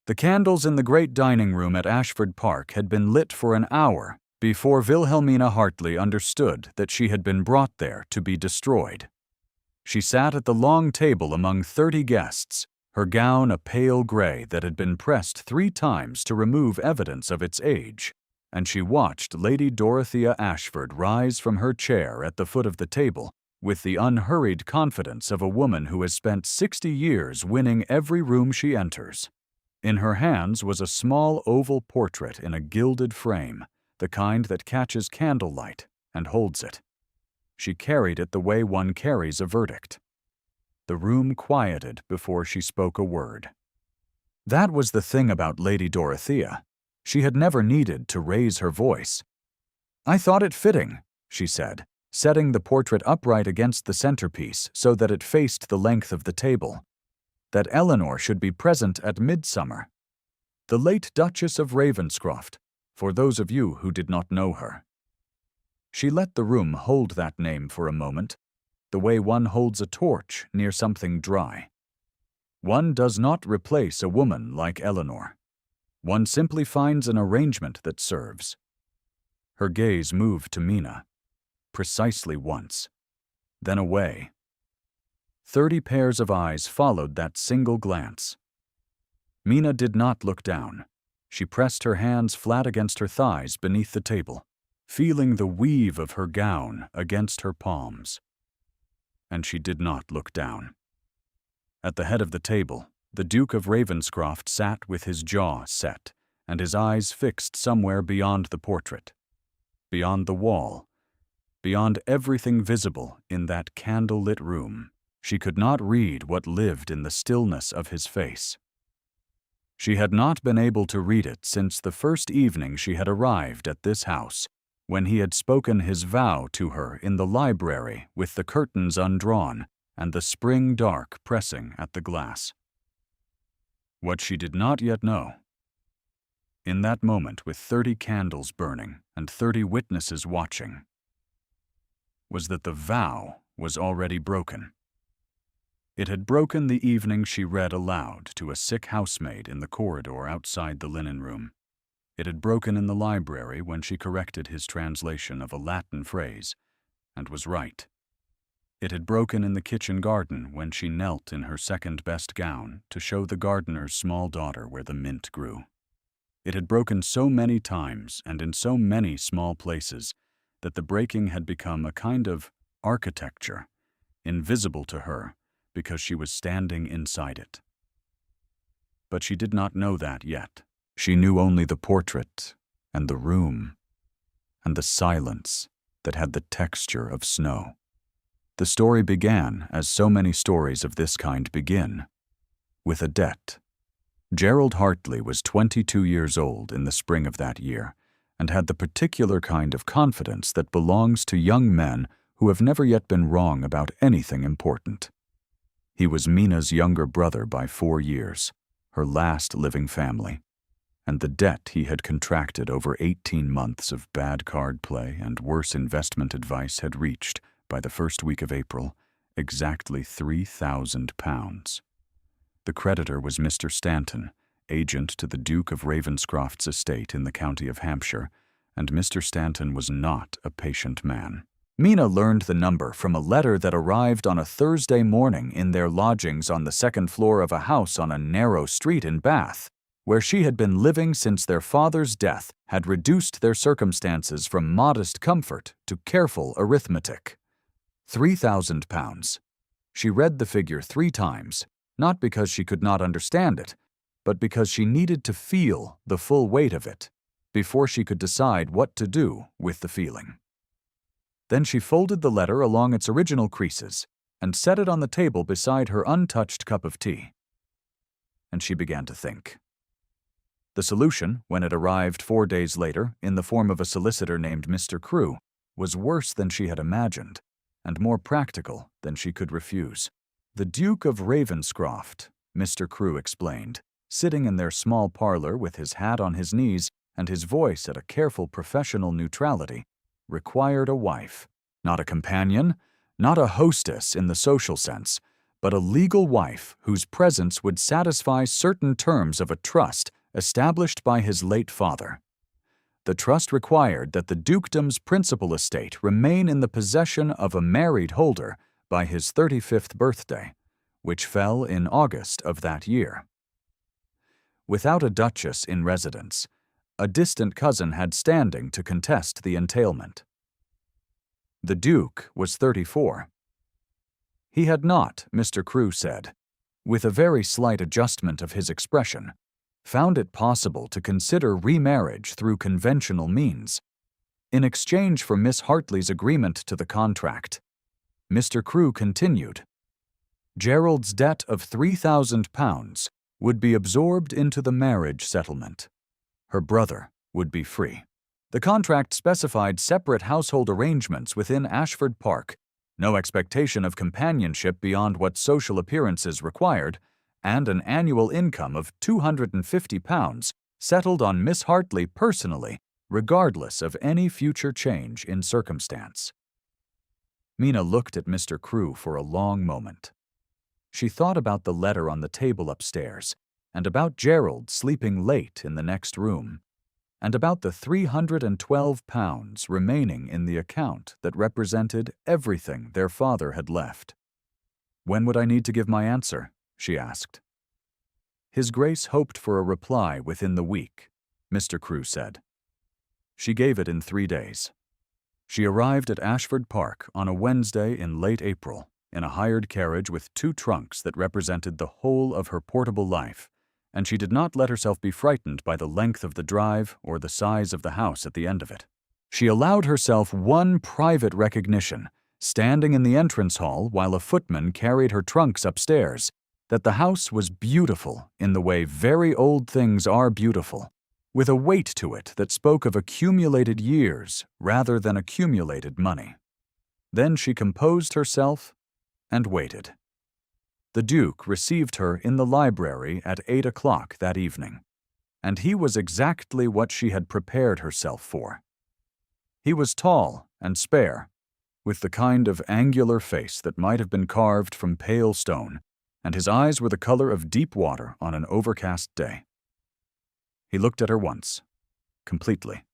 The candles in the great dining room at Ashford Park had been lit for an hour before Wilhelmina Hartley understood that she had been brought there to be destroyed. She sat at the long table among 30 guests, her gown a pale gray that had been pressed 3 times to remove evidence of its age, and she watched Lady Dorothea Ashford rise from her chair at the foot of the table with the unhurried confidence of a woman who has spent 60 years winning every room she enters. In her hands was a small oval portrait in a gilded frame, the kind that catches candlelight, and holds it. She carried it the way one carries a verdict. The room quieted before she spoke a word. That was the thing about Lady Dorothea. She had never needed to raise her voice. "I thought it fitting," she said, setting the portrait upright against the centerpiece so that it faced the length of the table, "that Eleanor should be present at Midsummer. The late Duchess of Ravenscroft, for those of you who did not know her." She let the room hold that name for a moment, the way one holds a torch near something dry. One does not replace a woman like Eleanor. One simply finds an arrangement that serves. Her gaze moved to Mina, precisely once, then away. 30 pairs of eyes followed that single glance. Mina did not look down. She pressed her hands flat against her thighs beneath the table, feeling the weave of her gown against her palms. And she did not look down. At the head of the table, the Duke of Ravenscroft sat with his jaw set and his eyes fixed somewhere beyond the portrait, beyond the wall, beyond everything visible in that candle-lit room. She could not read what lived in the stillness of his face. She had not been able to read it since the first evening she had arrived at this house, when he had spoken his vow to her in the library with the curtains undrawn and the spring dark pressing at the glass. What she did not yet know, in that moment with 30 candles burning and 30 witnesses watching, was that the vow was already broken. It had broken the evening she read aloud to a sick housemaid in the corridor outside the linen room. It had broken in the library when she corrected his translation of a Latin phrase, and was right. It had broken in the kitchen garden when she knelt in her second-best gown to show the gardener's small daughter where the mint grew. It had broken so many times and in so many small places that the breaking had become a kind of architecture, invisible to her because she was standing inside it. But she did not know that yet. She knew only the portrait and the room and the silence that had the texture of snow. The story began, as so many stories of this kind begin, with a debt. Gerald Hartley was 22 years old in the spring of that year and had the particular kind of confidence that belongs to young men who have never yet been wrong about anything important. He was Mina's younger brother by 4 years, her last living family, and the debt he had contracted over 18 months of bad card play and worse investment advice had reached, by the first week of April, exactly £3,000. The creditor was Mr. Stanton, agent to the Duke of Ravenscroft's estate in the county of Hampshire, and Mr. Stanton was not a patient man. Mina learned the number from a letter that arrived on a Thursday morning in their lodgings on the second floor of a house on a narrow street in Bath, where she had been living since their father's death had reduced their circumstances from modest comfort to careful arithmetic. £3,000. She read the figure 3 times, not because she could not understand it, but because she needed to feel the full weight of it before she could decide what to do with the feeling. Then she folded the letter along its original creases and set it on the table beside her untouched cup of tea. And she began to think. The solution, when it arrived 4 days later in the form of a solicitor named Mr. Crewe, was worse than she had imagined and more practical than she could refuse. The Duke of Ravenscroft, Mr. Crewe explained, sitting in their small parlor with his hat on his knees and his voice at a careful professional neutrality, required a wife, not a companion, not a hostess in the social sense, but a legal wife whose presence would satisfy certain terms of a trust established by his late father. The trust required that the dukedom's principal estate remain in the possession of a married holder by his 35th birthday, which fell in August of that year. Without a duchess in residence, a distant cousin had standing to contest the entailment. The Duke was 34. He had not, Mr. Crewe said, with a very slight adjustment of his expression, found it possible to consider remarriage through conventional means. In exchange for Miss Hartley's agreement to the contract, Mr. Crewe continued, Gerald's debt of £3,000 would be absorbed into the marriage settlement. Her brother would be free. The contract specified separate household arrangements within Ashford Park, no expectation of companionship beyond what social appearances required, and an annual income of £250 settled on Miss Hartley personally, regardless of any future change in circumstance. Mina looked at Mr. Crewe for a long moment. She thought about the letter on the table upstairs, and about Gerald sleeping late in the next room, and about the £312 remaining in the account that represented everything their father had left. "When would I need to give my answer?" she asked. His Grace hoped for a reply within the week, Mr. Crewe said. She gave it in 3 days. She arrived at Ashford Park on a Wednesday in late April, in a hired carriage with 2 trunks that represented the whole of her portable life, and she did not let herself be frightened by the length of the drive or the size of the house at the end of it. She allowed herself one private recognition, standing in the entrance hall while a footman carried her trunks upstairs, that the house was beautiful in the way very old things are beautiful, with a weight to it that spoke of accumulated years rather than accumulated money. Then she composed herself and waited. The Duke received her in the library at 8 o'clock that evening, and he was exactly what she had prepared herself for. He was tall and spare, with the kind of angular face that might have been carved from pale stone, and his eyes were the color of deep water on an overcast day. He looked at her once, completely,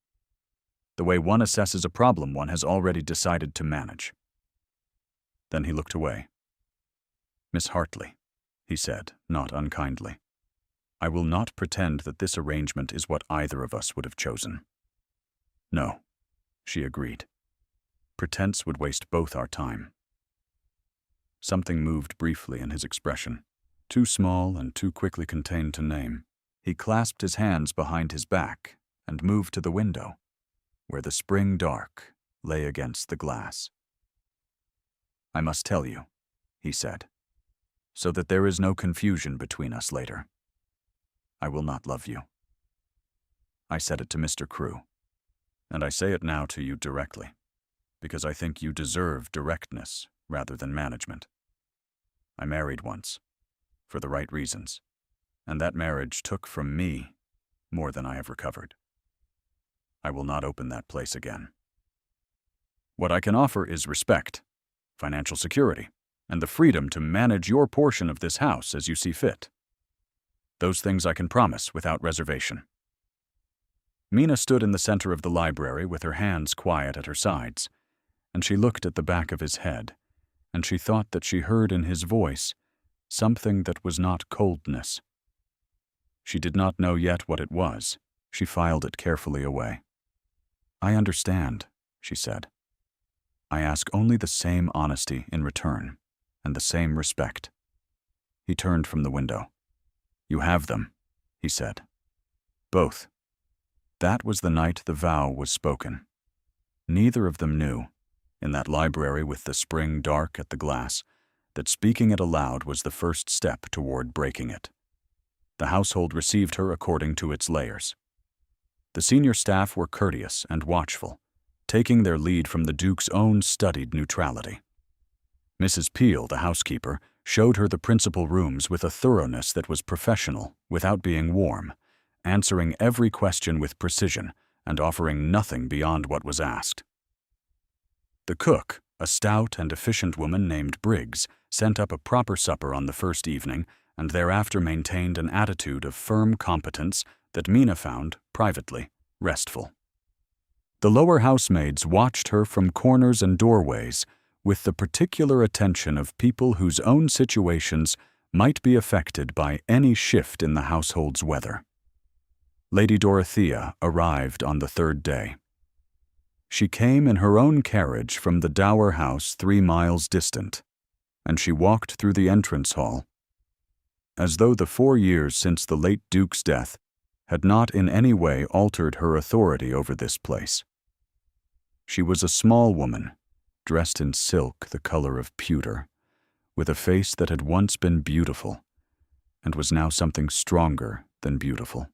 the way one assesses a problem one has already decided to manage. Then he looked away. "Miss Hartley," he said, not unkindly, "I will not pretend that this arrangement is what either of us would have chosen." "No," she agreed. "Pretense would waste both our time." Something moved briefly in his expression, too small and too quickly contained to name. He clasped his hands behind his back and moved to the window, where the spring dark lay against the glass. "I must tell you," he said, "so that there is no confusion between us later. I will not love you. I said it to Mr. Crewe, and I say it now to you directly, because I think you deserve directness rather than management. I married once, for the right reasons, and that marriage took from me more than I have recovered. I will not open that place again. What I can offer is respect, financial security, and the freedom to manage your portion of this house as you see fit. Those things I can promise without reservation." Mina stood in the center of the library with her hands quiet at her sides, and she looked at the back of his head, and she thought that she heard in his voice something that was not coldness. She did not know yet what it was. She filed it carefully away. "I understand," she said. "I ask only the same honesty in return, and the same respect." He turned from the window. "You have them," he said. "Both." That was the night the vow was spoken. Neither of them knew, in that library with the spring dark at the glass, that speaking it aloud was the first step toward breaking it. The household received her according to its layers. The senior staff were courteous and watchful, taking their lead from the Duke's own studied neutrality. Mrs. Peel, the housekeeper, showed her the principal rooms with a thoroughness that was professional without being warm, answering every question with precision and offering nothing beyond what was asked. The cook, a stout and efficient woman named Briggs, sent up a proper supper on the first evening, and thereafter maintained an attitude of firm competence that Mina found, privately, restful. The lower housemaids watched her from corners and doorways with the particular attention of people whose own situations might be affected by any shift in the household's weather. Lady Dorothea arrived on the third day. She came in her own carriage from the dower house 3 miles distant, and she walked through the entrance hall, as though the 4 years since the late Duke's death had not in any way altered her authority over this place. She was a small woman, dressed in silk the color of pewter, with a face that had once been beautiful, and was now something stronger than beautiful.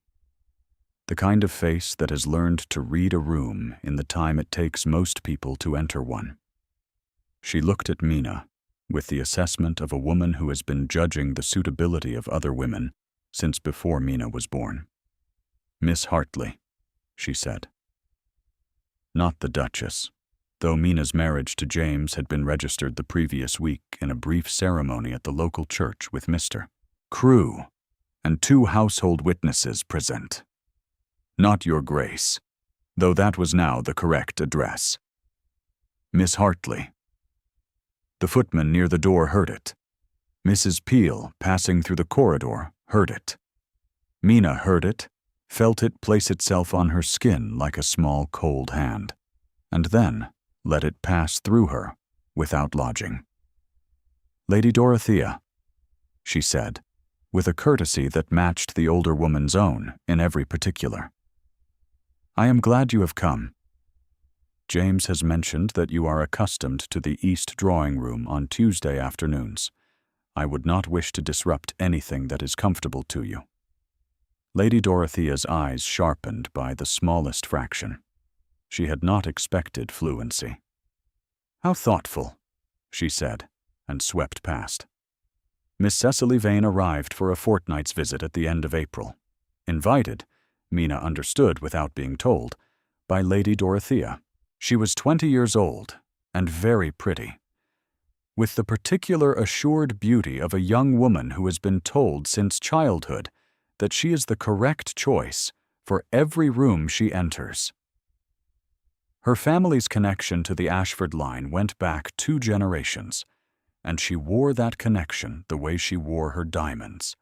The kind of face that has learned to read a room in the time it takes most people to enter one. She looked at Mina with the assessment of a woman who has been judging the suitability of other women since before Mina was born. "Miss Hartley," she said. Not the Duchess, though Mina's marriage to James had been registered the previous week in a brief ceremony at the local church with Mr. Crewe and 2 household witnesses present. Not your Grace, though that was now the correct address. Miss Hartley. The footman near the door heard it. Mrs. Peel, passing through the corridor, heard it. Mina heard it, felt it place itself on her skin like a small cold hand, and then let it pass through her without lodging. "Lady Dorothea," she said, with a courtesy that matched the older woman's own in every particular. "I am glad you have come. James has mentioned that you are accustomed to the East drawing room on Tuesday afternoons. I would not wish to disrupt anything that is comfortable to you." Lady Dorothea's eyes sharpened by the smallest fraction. She had not expected fluency. "How thoughtful," she said, and swept past. Miss Cecily Vane arrived for a fortnight's visit at the end of April. Invited, Mina understood without being told, by Lady Dorothea. She was 20 years old and very pretty, with the particular assured beauty of a young woman who has been told since childhood that she is the correct choice for every room she enters. Her family's connection to the Ashford line went back 2 generations, and she wore that connection the way she wore her diamonds,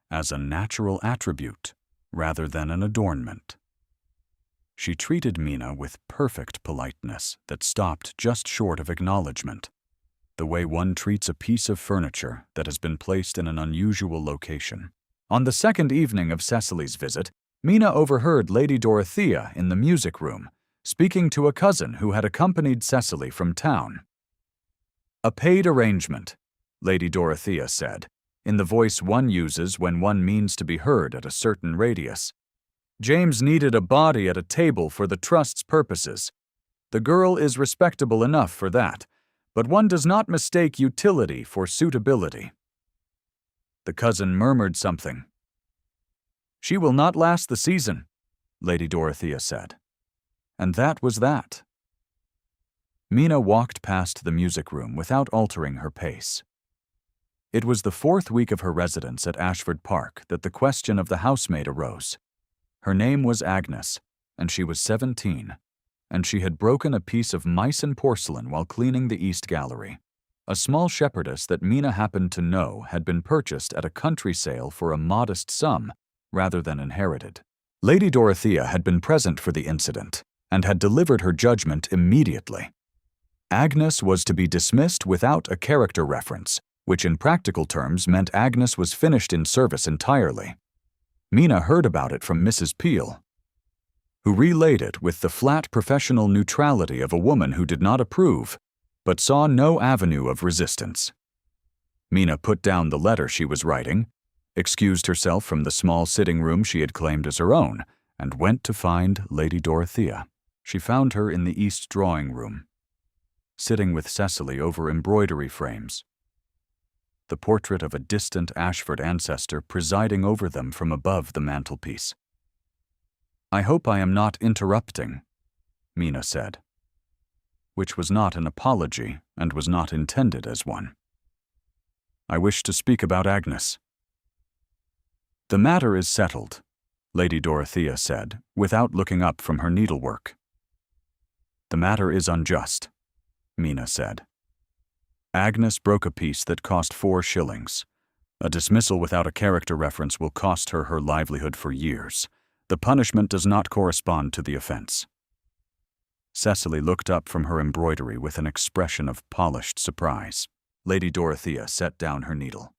as a natural attribute rather than an adornment. She treated Mina with perfect politeness that stopped just short of acknowledgement, the way one treats a piece of furniture that has been placed in an unusual location. On the second evening of Cecily's visit, Mina overheard Lady Dorothea in the music room, speaking to a cousin who had accompanied Cecily from town. "A paid arrangement," Lady Dorothea said, in the voice one uses when one means to be heard at a certain radius. "James needed a body at a table for the trust's purposes. The girl is respectable enough for that, but one does not mistake utility for suitability." The cousin murmured something. "She will not last the season," Lady Dorothea said. And that was that. Mina walked past the music room without altering her pace. It was the 4th week of her residence at Ashford Park that the question of the housemaid arose. Her name was Agnes, and she was 17, and she had broken a piece of Meissen porcelain while cleaning the East Gallery. A small shepherdess that Mina happened to know had been purchased at a country sale for a modest sum rather than inherited. Lady Dorothea had been present for the incident and had delivered her judgment immediately. Agnes was to be dismissed without a character reference, which in practical terms meant Agnes was finished in service entirely. Mina heard about it from Mrs. Peel, who relayed it with the flat professional neutrality of a woman who did not approve, but saw no avenue of resistance. Mina put down the letter she was writing, excused herself from the small sitting room she had claimed as her own, and went to find Lady Dorothea. She found her in the East drawing room, sitting with Cecily over embroidery frames, the portrait of a distant Ashford ancestor presiding over them from above the mantelpiece. "I hope I am not interrupting," Mina said, which was not an apology and was not intended as one. I wish to speak about Agnes." "The matter is settled," Lady Dorothea said, without looking up from her needlework. "The matter is unjust," Mina said. "Agnes broke a piece that cost 4 shillings. A dismissal without a character reference will cost her her livelihood for years. The punishment does not correspond to the offense." Cecily looked up from her embroidery with an expression of polished surprise. Lady Dorothea set down her needle.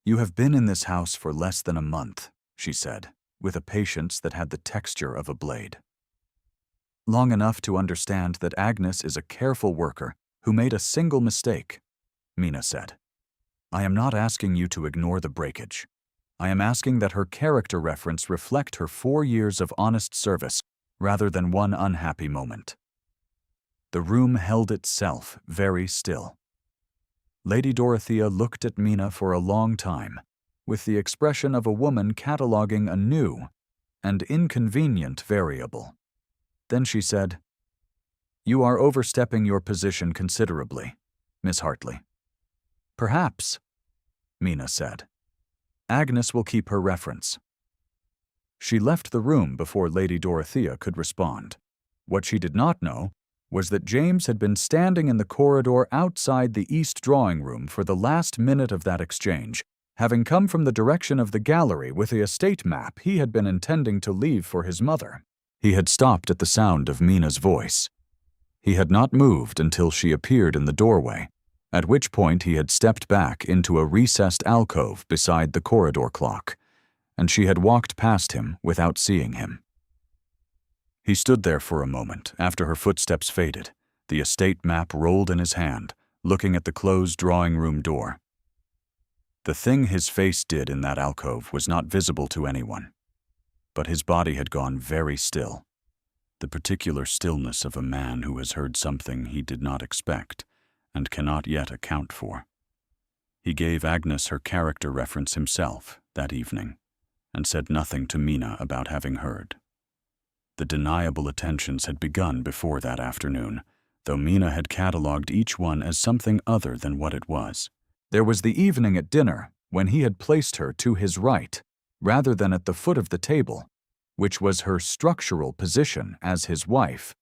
"You have been in this house for less than a month," she said, with a patience that had the texture of a blade. "Long enough to understand that Agnes is a careful worker who made a single mistake," Mina said. "I am not asking you to ignore the breakage. I am asking that her character reference reflect her 4 years of honest service rather than one unhappy moment." The room held itself very still. Lady Dorothea looked at Mina for a long time, with the expression of a woman cataloging a new and inconvenient variable. Then she said, "You are overstepping your position considerably, Miss Hartley." "Perhaps," Mina said. "Agnes will keep her reference." She left the room before Lady Dorothea could respond. What she did not know was that James had been standing in the corridor outside the east drawing room for the last minute of that exchange, having come from the direction of the gallery with the estate map he had been intending to leave for his mother. He had stopped at the sound of Mina's voice. He had not moved until she appeared in the doorway, at which point he had stepped back into a recessed alcove beside the corridor clock, and she had walked past him without seeing him. He stood there for a moment after her footsteps faded, the estate map rolled in his hand, looking at the closed drawing room door. The thing his face did in that alcove was not visible to anyone, but his body had gone very still, the particular stillness of a man who has heard something he did not expect and cannot yet account for. He gave Agnes her character reference himself that evening, and said nothing to Mina about having heard. The deniable attentions had begun before that afternoon, though Mina had catalogued each one as something other than what it was. There was the evening at dinner, when he had placed her to his right, rather than at the foot of the table, which was her structural position as his wife,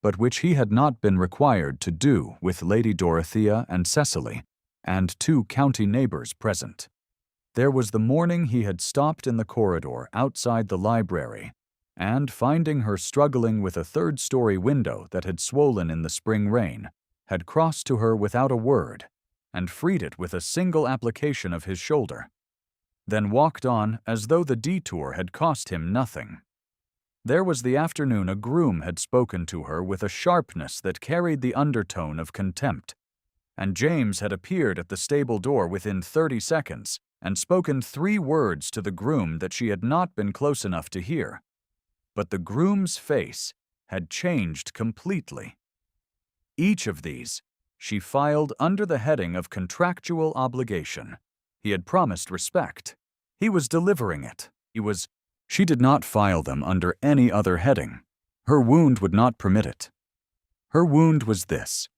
but which he had not been required to do with Lady Dorothea and Cecily, and 2 county neighbors present. There was the morning he had stopped in the corridor outside the library, and, finding her struggling with a 3rd-story window that had swollen in the spring rain, had crossed to her without a word, and freed it with a single application of his shoulder, then walked on as though the detour had cost him nothing. There was the afternoon a groom had spoken to her with a sharpness that carried the undertone of contempt, and James had appeared at the stable door within 30 seconds and spoken 3 words to the groom that she had not been close enough to hear. But the groom's face had changed completely. Each of these she filed under the heading of contractual obligation. He had promised respect. He was delivering it. She did not file them under any other heading. Her wound would not permit it. Her wound was this.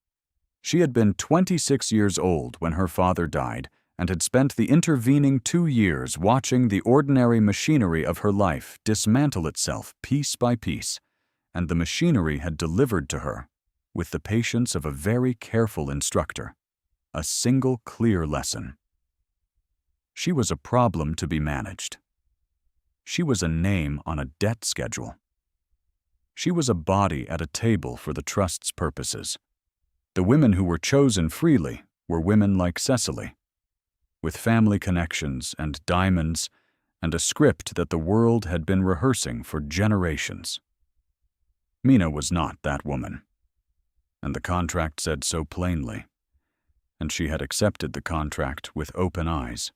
She had been 26 years old when her father died and had spent the intervening 2 years watching the ordinary machinery of her life dismantle itself piece by piece, and the machinery had delivered to her, with the patience of a very careful instructor, a single clear lesson. She was a problem to be managed. She was a name on a debt schedule. She was a body at a table for the trust's purposes. The women who were chosen freely were women like Cecily, with family connections and diamonds and a script that the world had been rehearsing for generations. Mina was not that woman, and the contract said so plainly, and she had accepted the contract with open eyes.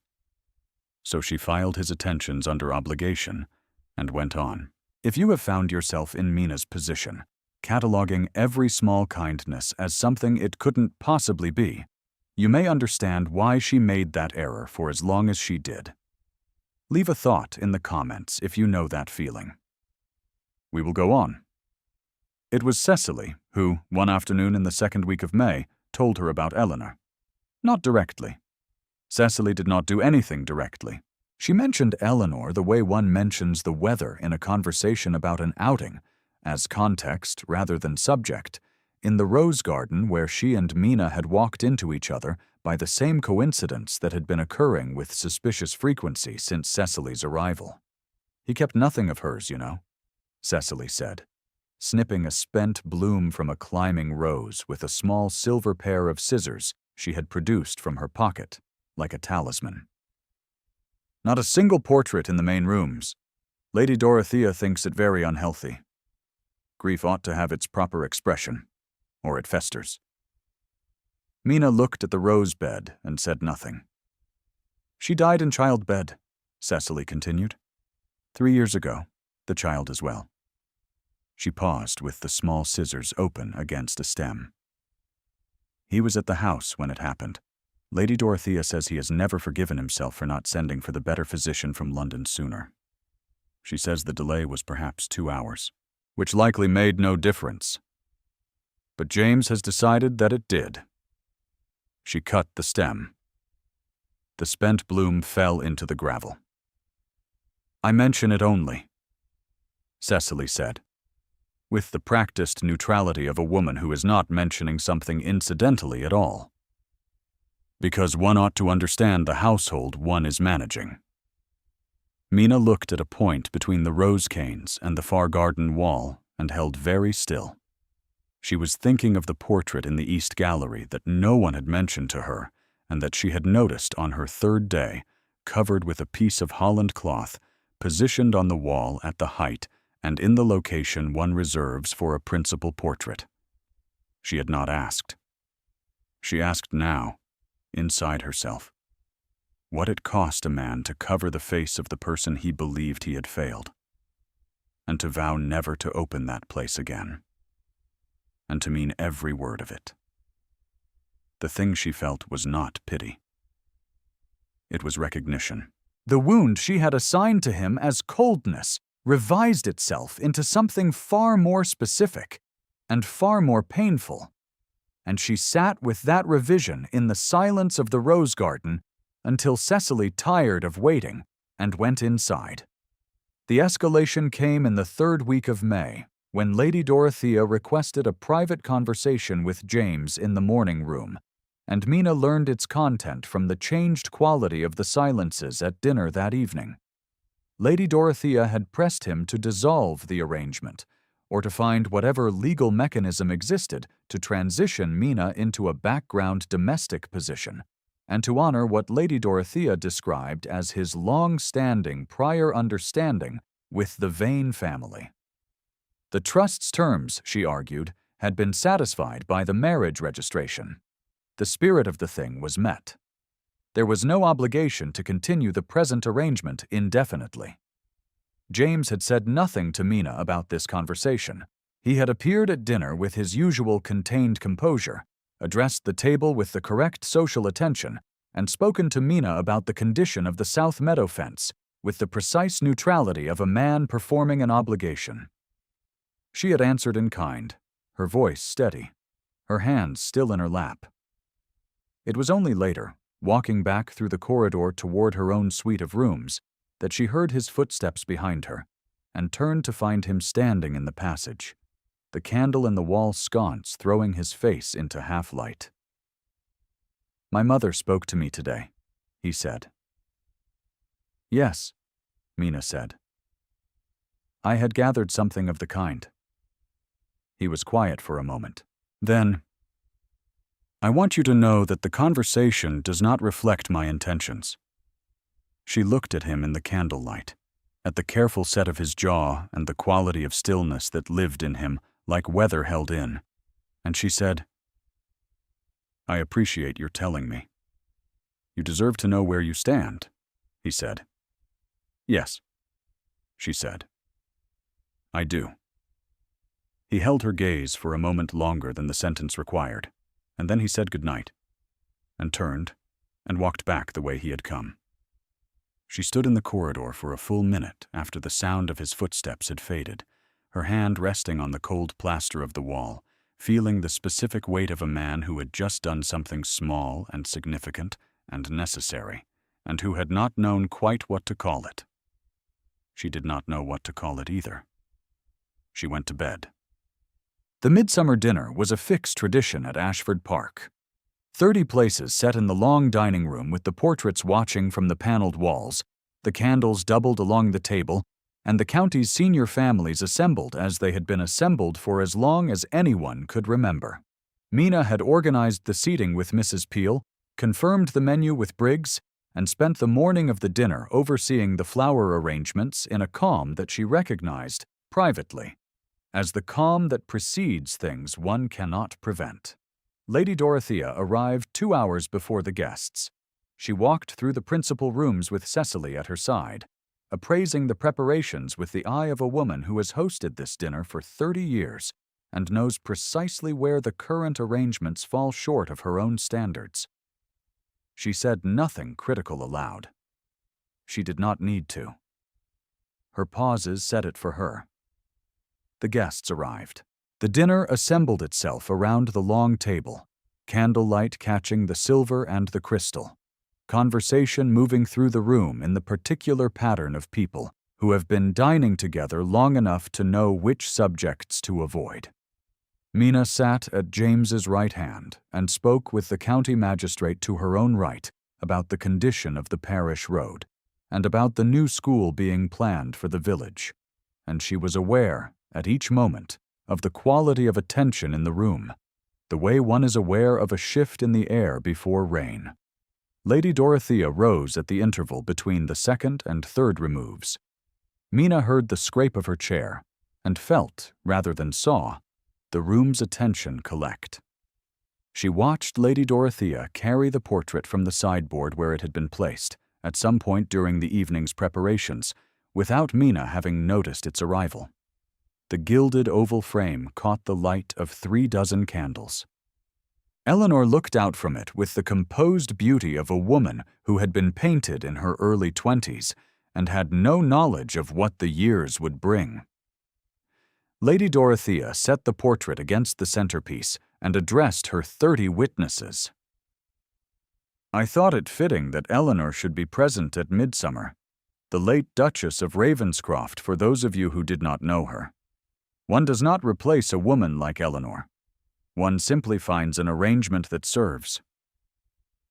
So she filed his attentions under obligation and went on. If you have found yourself in Mina's position, cataloging every small kindness as something it couldn't possibly be, you may understand why she made that error for as long as she did. Leave a thought in the comments if you know that feeling. We will go on. It was Cecily who, one afternoon in the 2nd week of May, told her about Eleanor. Not directly, Cecily did not do anything directly. She mentioned Eleanor the way one mentions the weather in a conversation about an outing, as context rather than subject, in the rose garden where she and Mina had walked into each other by the same coincidence that had been occurring with suspicious frequency since Cecily's arrival. He kept nothing of hers, you know, Cecily said, snipping a spent bloom from a climbing rose with a small silver pair of scissors she had produced from her pocket, like a talisman. Not a single portrait in the main rooms. Lady Dorothea thinks it very unhealthy. Grief ought to have its proper expression, or it festers. Mina looked at the rose bed and said nothing. She died in childbed, Cecily continued. 3 years ago, the child as well. She paused with the small scissors open against a stem. He was at the house when it happened. Lady Dorothea says he has never forgiven himself for not sending for the better physician from London sooner. She says the delay was perhaps 2 hours, which likely made no difference. But James has decided that it did. She cut the stem. The spent bloom fell into the gravel. I mention it only, Cecily said, with the practiced neutrality of a woman who is not mentioning something incidentally at all. Because one ought to understand the household one is managing. Mina looked at a point between the rose canes and the far garden wall and held very still. She was thinking of the portrait in the East Gallery that no one had mentioned to her and that she had noticed on her 3rd day, covered with a piece of Holland cloth, positioned on the wall at the height and in the location one reserves for a principal portrait. She had not asked. She asked now, inside herself, what it cost a man to cover the face of the person he believed he had failed, and to vow never to open that place again, and to mean every word of it. The thing she felt was not pity. It was recognition. The wound she had assigned to him as coldness revised itself into something far more specific and far more painful, and she sat with that revision in the silence of the rose garden until Cecily tired of waiting and went inside. The escalation came in the 3rd week of May, when Lady Dorothea requested a private conversation with James in the morning room, and Mina learned its content from the changed quality of the silences at dinner that evening. Lady Dorothea had pressed him to dissolve the arrangement, or to find whatever legal mechanism existed to transition Mina into a background domestic position, and to honor what Lady Dorothea described as his long-standing prior understanding with the Vane family. The trust's terms, she argued, had been satisfied by the marriage registration. The spirit of the thing was met. There was no obligation to continue the present arrangement indefinitely. James had said nothing to Mina about this conversation. He had appeared at dinner with his usual contained composure, addressed the table with the correct social attention, and spoken to Mina about the condition of the South Meadow fence with the precise neutrality of a man performing an obligation. She had answered in kind, her voice steady, her hands still in her lap. It was only later, walking back through the corridor toward her own suite of rooms, that she heard his footsteps behind her, and turned to find him standing in the passage, the candle in the wall sconce throwing his face into half-light. My mother spoke to me today, he said. Yes, Mina said. I had gathered something of the kind. He was quiet for a moment. Then, I want you to know that the conversation does not reflect my intentions. She looked at him in the candlelight, at the careful set of his jaw and the quality of stillness that lived in him like weather held in, and she said, I appreciate your telling me. You deserve to know where you stand, he said. Yes, she said. I do. He held her gaze for a moment longer than the sentence required, and then he said goodnight, and turned and walked back the way he had come. She stood in the corridor for a full minute after the sound of his footsteps had faded, her hand resting on the cold plaster of the wall, feeling the specific weight of a man who had just done something small and significant and necessary, and who had not known quite what to call it. She did not know what to call it either. She went to bed. The midsummer dinner was a fixed tradition at Ashford Park. 30 places set in the long dining room with the portraits watching from the paneled walls, the candles doubled along the table, and the county's senior families assembled as they had been assembled for as long as anyone could remember. Mina had organized the seating with Mrs. Peel, confirmed the menu with Briggs, and spent the morning of the dinner overseeing the flower arrangements in a calm that she recognized, privately, as the calm that precedes things one cannot prevent. Lady Dorothea arrived 2 hours before the guests. She walked through the principal rooms with Cecily at her side, appraising the preparations with the eye of a woman who has hosted this dinner for 30 years and knows precisely where the current arrangements fall short of her own standards. She said nothing critical aloud. She did not need to. Her pauses said it for her. The guests arrived. The dinner assembled itself around the long table, candlelight catching the silver and the crystal, conversation moving through the room in the particular pattern of people who have been dining together long enough to know which subjects to avoid. Mina sat at James's right hand and spoke with the county magistrate to her own right about the condition of the parish road and about the new school being planned for the village, and she was aware, at each moment, of the quality of attention in the room, the way one is aware of a shift in the air before rain. Lady Dorothea rose at the interval between the second and third removes. Mina heard the scrape of her chair and felt, rather than saw, the room's attention collect. She watched Lady Dorothea carry the portrait from the sideboard where it had been placed, at some point during the evening's preparations, without Mina having noticed its arrival. The gilded oval frame caught the light of 36 candles. Eleanor looked out from it with the composed beauty of a woman who had been painted in her early 20s and had no knowledge of what the years would bring. Lady Dorothea set the portrait against the centerpiece and addressed her 30 witnesses. I thought it fitting that Eleanor should be present at Midsummer, the late Duchess of Ravenscroft for those of you who did not know her. One does not replace a woman like Eleanor. One simply finds an arrangement that serves.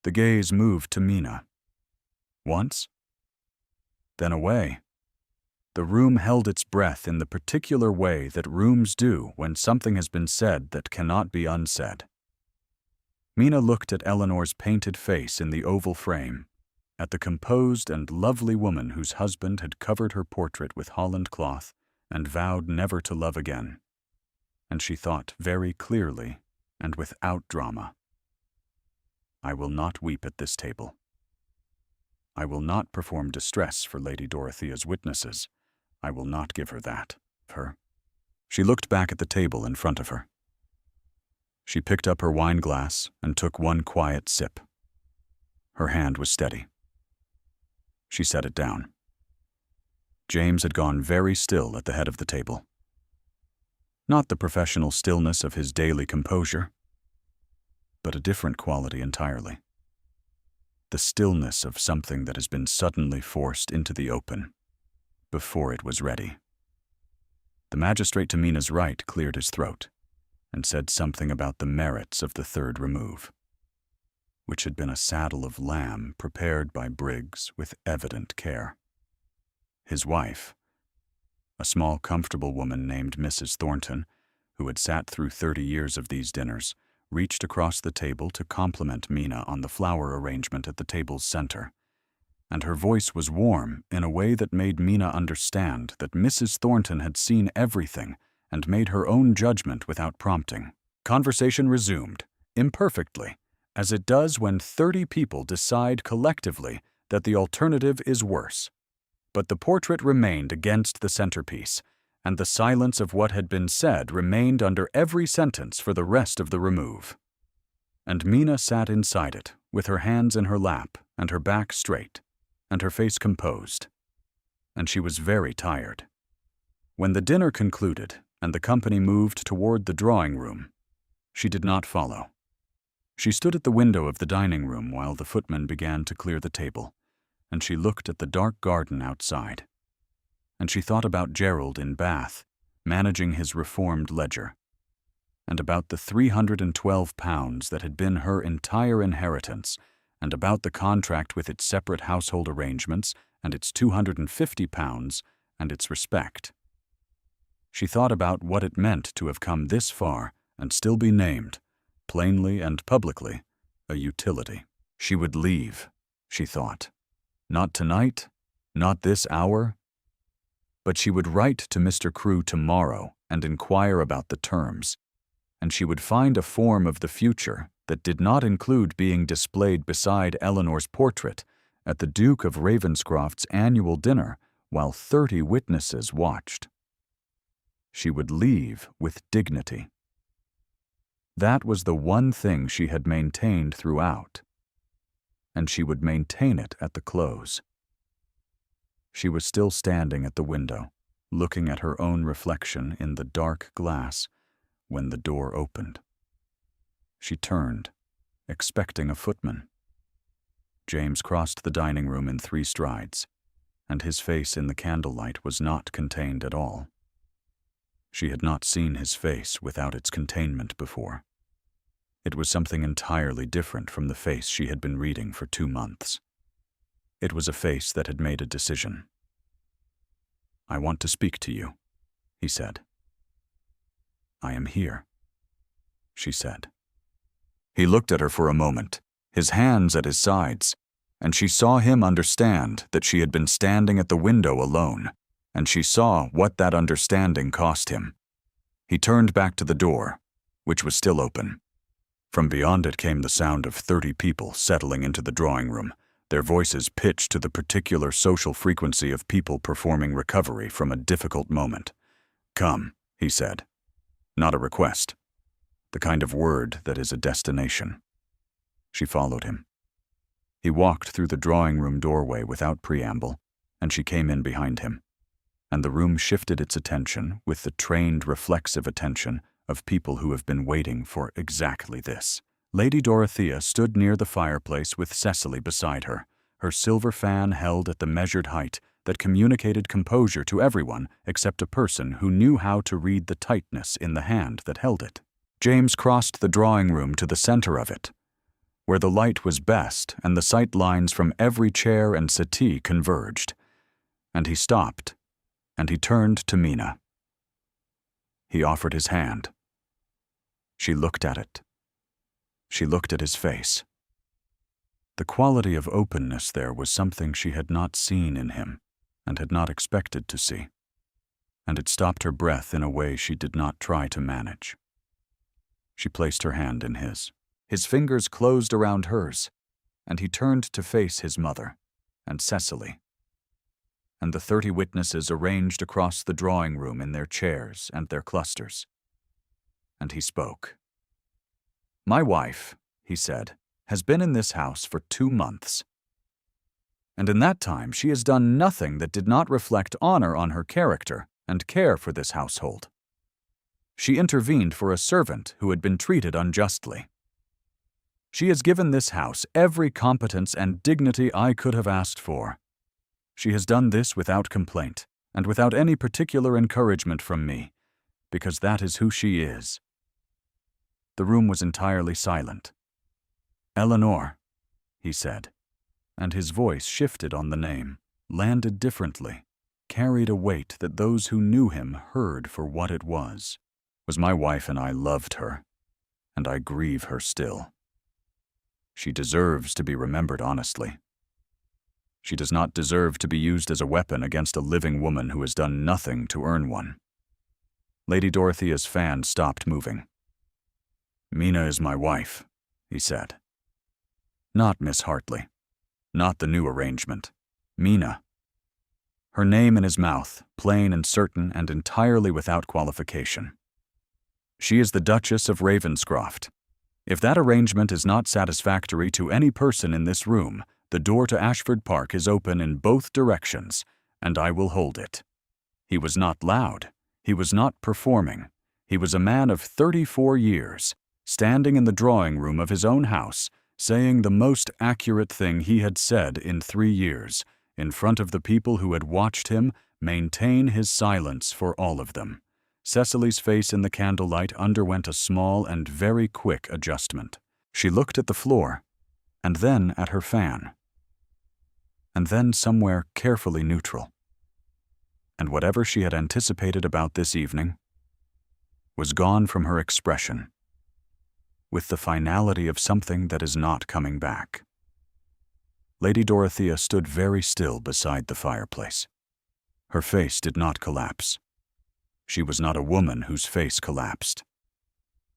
The gaze moved to Mina. Once? Then away. The room held its breath in the particular way that rooms do when something has been said that cannot be unsaid. Mina looked at Eleanor's painted face in the oval frame, at the composed and lovely woman whose husband had covered her portrait with Holland cloth and vowed never to love again. And she thought very clearly and without drama. I will not weep at this table. I will not perform distress for Lady Dorothea's witnesses. I will not give her that. Her. She looked back at the table in front of her. She picked up her wine glass and took one quiet sip. Her hand was steady. She set it down. James had gone very still at the head of the table. Not the professional stillness of his daily composure, but a different quality entirely. The stillness of something that has been suddenly forced into the open, before it was ready. The magistrate to Mina's right cleared his throat and said something about the merits of the third remove, which had been a saddle of lamb prepared by Briggs with evident care. His wife, a small, comfortable woman named Mrs. Thornton, who had sat through 30 years of these dinners, reached across the table to compliment Mina on the flower arrangement at the table's center, and her voice was warm in a way that made Mina understand that Mrs. Thornton had seen everything and made her own judgment without prompting. Conversation resumed, imperfectly, as it does when 30 people decide collectively that the alternative is worse. But the portrait remained against the centerpiece, and the silence of what had been said remained under every sentence for the rest of the remove. And Mina sat inside it, with her hands in her lap and her back straight, and her face composed. And she was very tired. When the dinner concluded and the company moved toward the drawing room, she did not follow. She stood at the window of the dining room while the footman began to clear the table, and she looked at the dark garden outside. And she thought about Gerald in Bath, managing his reformed ledger, and about the £312 that had been her entire inheritance, and about the contract with its separate household arrangements and its £250 and its respect. She thought about what it meant to have come this far and still be named, plainly and publicly, a utility. She would leave, she thought. Not tonight, not this hour, but she would write to Mr. Crewe tomorrow and inquire about the terms, and she would find a form of the future that did not include being displayed beside Eleanor's portrait at the Duke of Ravenscroft's annual dinner while 30 witnesses watched. She would leave with dignity. That was the one thing she had maintained throughout, and she would maintain it at the close. She was still standing at the window, looking at her own reflection in the dark glass, when the door opened. She turned, expecting a footman. James crossed the dining room in 3 strides, and his face in the candlelight was not contained at all. She had not seen his face without its containment before. It was something entirely different from the face she had been reading for 2 months. It was a face that had made a decision. "I want to speak to you," he said. "I am here," she said. He looked at her for a moment, his hands at his sides, and she saw him understand that she had been standing at the window alone, and she saw what that understanding cost him. He turned back to the door, which was still open. From beyond it came the sound of 30 people settling into the drawing room, their voices pitched to the particular social frequency of people performing recovery from a difficult moment. "Come," he said. Not a request. The kind of word that is a destination. She followed him. He walked through the drawing room doorway without preamble, and she came in behind him. And the room shifted its attention with the trained, reflexive attention of people who have been waiting for exactly this. Lady Dorothea stood near the fireplace with Cecily beside her, her silver fan held at the measured height that communicated composure to everyone except a person who knew how to read the tightness in the hand that held it. James crossed the drawing room to the center of it, where the light was best and the sight lines from every chair and settee converged. And he stopped, and he turned to Mina. He offered his hand. She looked at it. She looked at his face. The quality of openness there was something she had not seen in him and had not expected to see, and it stopped her breath in a way she did not try to manage. She placed her hand in his. His fingers closed around hers, and he turned to face his mother and Cecily, and the 30 witnesses arranged across the drawing room in their chairs and their clusters. And he spoke. "My wife," he said, "has been in this house for 2 months. And in that time she has done nothing that did not reflect honor on her character and care for this household. She intervened for a servant who had been treated unjustly. She has given this house every competence and dignity I could have asked for. She has done this without complaint and without any particular encouragement from me, because that is who she is." The room was entirely silent. "Eleanor," he said, and his voice shifted on the name, landed differently, carried a weight that those who knew him heard for what it was my wife, and I loved her, and I grieve her still. She deserves to be remembered honestly. She does not deserve to be used as a weapon against a living woman who has done nothing to earn one." Lady Dorothea's fan stopped moving. "Mina is my wife," he said. "Not Miss Hartley. Not the new arrangement. Mina." Her name in his mouth, plain and certain and entirely without qualification. "She is the Duchess of Ravenscroft. If that arrangement is not satisfactory to any person in this room, the door to Ashford Park is open in both directions, and I will hold it." He was not loud. He was not performing. He was a man of 34 years, standing in the drawing room of his own house, saying the most accurate thing he had said in 3 years, in front of the people who had watched him maintain his silence for all of them. Cecily's face in the candlelight underwent a small and very quick adjustment. She looked at the floor, and then at her fan, and then somewhere carefully neutral. And whatever she had anticipated about this evening was gone from her expression, with the finality of something that is not coming back. Lady Dorothea stood very still beside the fireplace. Her face did not collapse. She was not a woman whose face collapsed.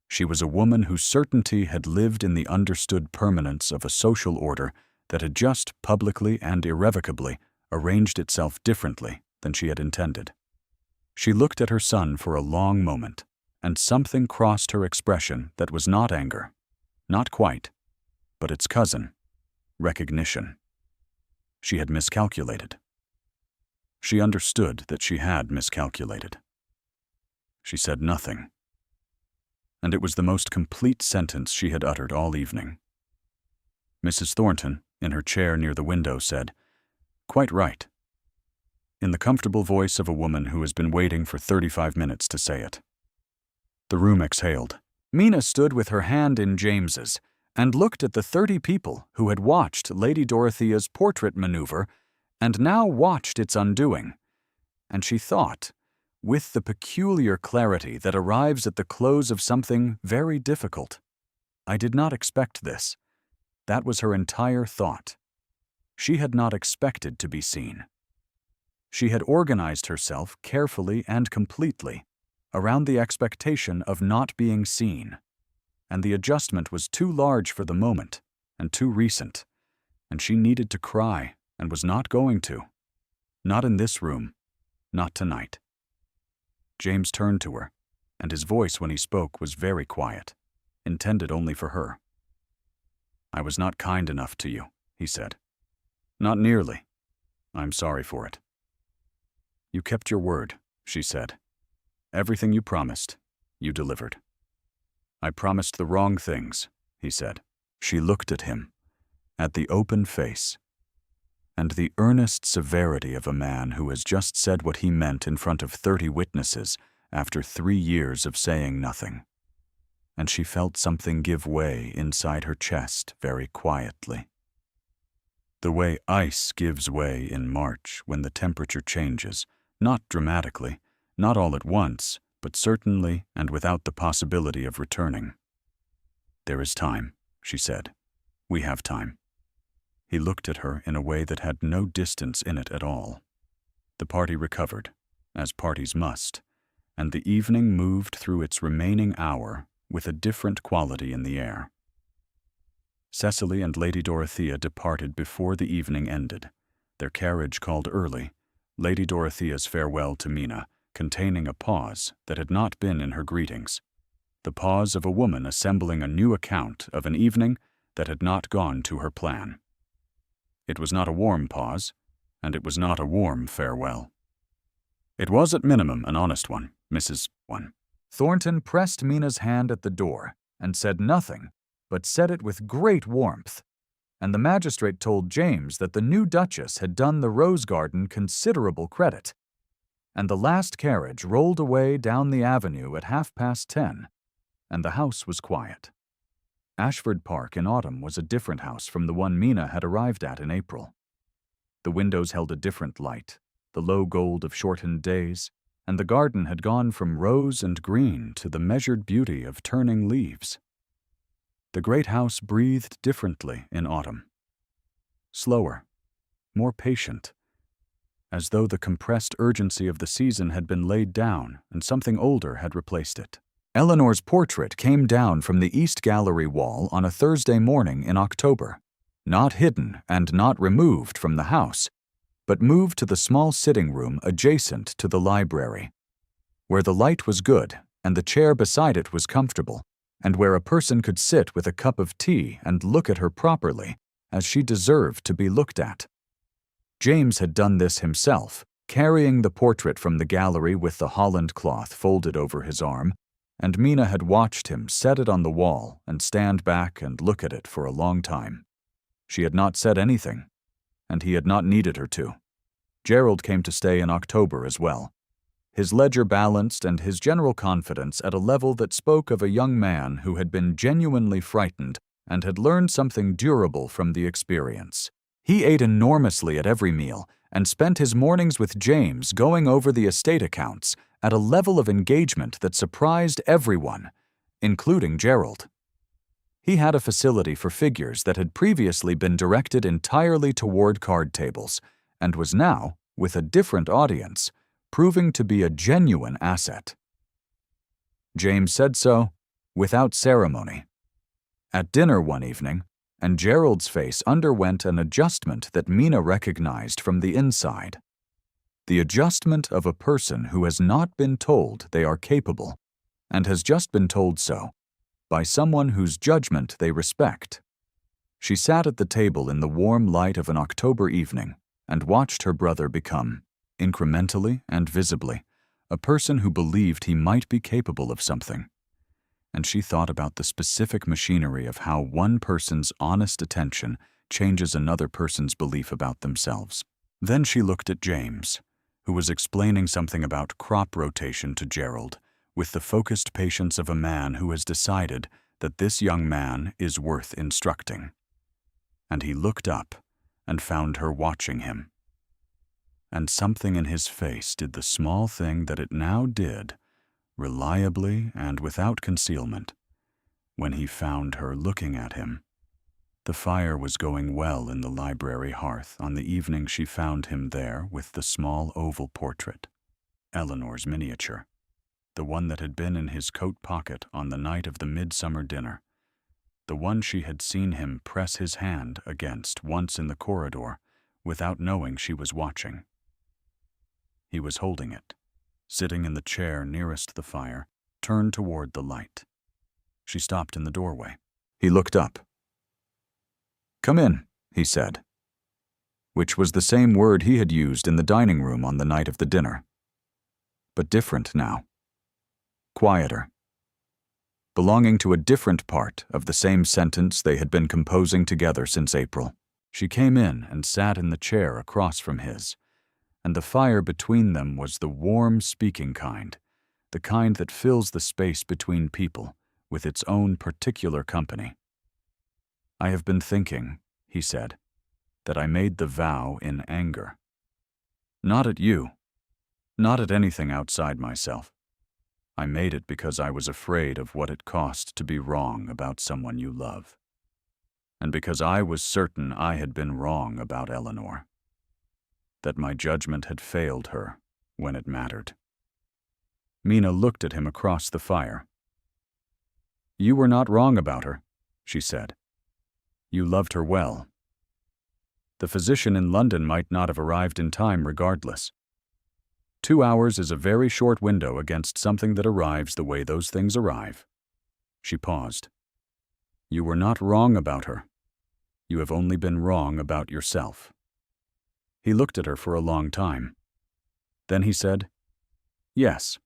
She was a woman whose certainty had lived in the understood permanence of a social order that had just publicly and irrevocably arranged itself differently than she had intended. She looked at her son for a long moment, and something crossed her expression that was not anger, not quite, but its cousin, recognition. She had miscalculated. She understood that she had miscalculated. She said nothing, and it was the most complete sentence she had uttered all evening. Mrs. Thornton, in her chair near the window, said, "Quite right," in the comfortable voice of a woman who has been waiting for 35 minutes to say it. The room exhaled. Mina stood with her hand in James's and looked at the 30 people who had watched Lady Dorothea's portrait maneuver and now watched its undoing, and she thought, with the peculiar clarity that arrives at the close of something very difficult, "I did not expect this." That was her entire thought. She had not expected to be seen. She had organized herself carefully and completely around the expectation of not being seen, and the adjustment was too large for the moment and too recent, and she needed to cry and was not going to. Not in this room, not tonight. James turned to her, and his voice when he spoke was very quiet, intended only for her. "I was not kind enough to you," he said. "Not nearly. I'm sorry for it." "You kept your word," she said. "Everything you promised, you delivered." "I promised the wrong things," he said. She looked at him, at the open face, and the earnest severity of a man who has just said what he meant in front of 30 witnesses after 3 years of saying nothing. And she felt something give way inside her chest very quietly. The way ice gives way in March when the temperature changes, not dramatically, not all at once, but certainly and without the possibility of returning. "There is time," she said. "We have time." He looked at her in a way that had no distance in it at all. The party recovered, as parties must, and the evening moved through its remaining hour with a different quality in the air. Cecily and Lady Dorothea departed before the evening ended, their carriage called early, Lady Dorothea's farewell to Mina, containing a pause that had not been in her greetings, the pause of a woman assembling a new account of an evening that had not gone to her plan. It was not a warm pause, and it was not a warm farewell. It was at minimum an honest one, Mrs. Thornton pressed Mina's hand at the door and said nothing, but said it with great warmth, and the magistrate told James that the new Duchess had done the rose garden considerable credit, and the last carriage rolled away down the avenue at 10:30, and the house was quiet. Ashford Park in autumn was a different house from the one Mina had arrived at in April. The windows held a different light, the low gold of shortened days, and the garden had gone from rose and green to the measured beauty of turning leaves. The great house breathed differently in autumn. Slower, more patient, as though the compressed urgency of the season had been laid down and something older had replaced it. Eleanor's portrait came down from the East Gallery wall on a Thursday morning in October, not hidden and not removed from the house, but moved to the small sitting room adjacent to the library, where the light was good and the chair beside it was comfortable, and where a person could sit with a cup of tea and look at her properly, as she deserved to be looked at. James had done this himself, carrying the portrait from the gallery with the holland cloth folded over his arm, and Mina had watched him set it on the wall and stand back and look at it for a long time. She had not said anything, and he had not needed her to. Gerald came to stay in October as well, his ledger balanced and his general confidence at a level that spoke of a young man who had been genuinely frightened and had learned something durable from the experience. He ate enormously at every meal and spent his mornings with James going over the estate accounts at a level of engagement that surprised everyone, including Gerald. He had a facility for figures that had previously been directed entirely toward card tables and was now, with a different audience, proving to be a genuine asset. James said so without ceremony. At dinner one evening, and Gerald's face underwent an adjustment that Mina recognized from the inside. The adjustment of a person who has not been told they are capable, and has just been told so, by someone whose judgment they respect. She sat at the table in the warm light of an October evening and watched her brother become, incrementally and visibly, a person who believed he might be capable of something. And she thought about the specific machinery of how one person's honest attention changes another person's belief about themselves. Then she looked at James, who was explaining something about crop rotation to Gerald, with the focused patience of a man who has decided that this young man is worth instructing. And he looked up and found her watching him. And something in his face did the small thing that it now did, reliably and without concealment, when he found her looking at him. The fire was going well in the library hearth on the evening she found him there with the small oval portrait, Eleanor's miniature, the one that had been in his coat pocket on the night of the midsummer dinner, the one she had seen him press his hand against once in the corridor without knowing she was watching. He was holding it, sitting in the chair nearest the fire, turned toward the light. She stopped in the doorway. He looked up. "Come in," he said, which was the same word he had used in the dining room on the night of the dinner, but different now. Quieter. Belonging to a different part of the same sentence they had been composing together since April. She came in and sat in the chair across from his, and the fire between them was the warm speaking kind, the kind that fills the space between people with its own particular company. "I have been thinking," he said, "that I made the vow in anger. Not at you, not at anything outside myself. I made it because I was afraid of what it cost to be wrong about someone you love, and because I was certain I had been wrong about Eleanor, that my judgment had failed her when it mattered." Mina looked at him across the fire. "You were not wrong about her," she said. "You loved her well. The physician in London might not have arrived in time regardless. 2 hours is a very short window against something that arrives the way those things arrive." She paused. "You were not wrong about her. You have only been wrong about yourself." He looked at her for a long time. Then he said, "Yes."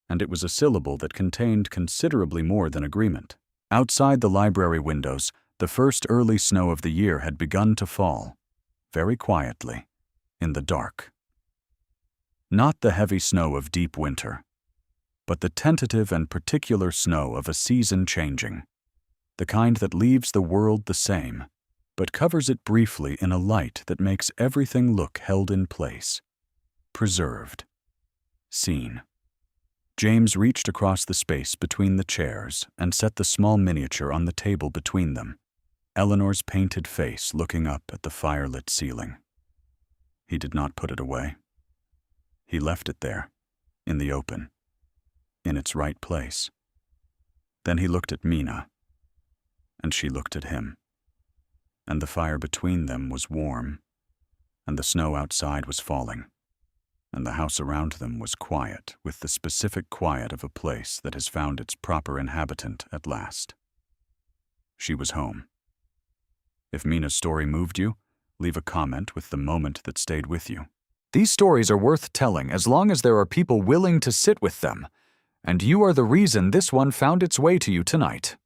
And it was a syllable that contained considerably more than agreement. Outside the library windows, the first early snow of the year had begun to fall, very quietly, in the dark. Not the heavy snow of deep winter, but the tentative and particular snow of a season changing, the kind that leaves the world the same, but covers it briefly in a light that makes everything look held in place, preserved, seen. James reached across the space between the chairs and set the small miniature on the table between them, Eleanor's painted face looking up at the firelit ceiling. He did not put it away. He left it there, in the open, in its right place. Then he looked at Mina, and she looked at him. And the fire between them was warm, and the snow outside was falling, and the house around them was quiet with the specific quiet of a place that has found its proper inhabitant at last. She was home. If Mina's story moved you, leave a comment with the moment that stayed with you. These stories are worth telling as long as there are people willing to sit with them, and you are the reason this one found its way to you tonight.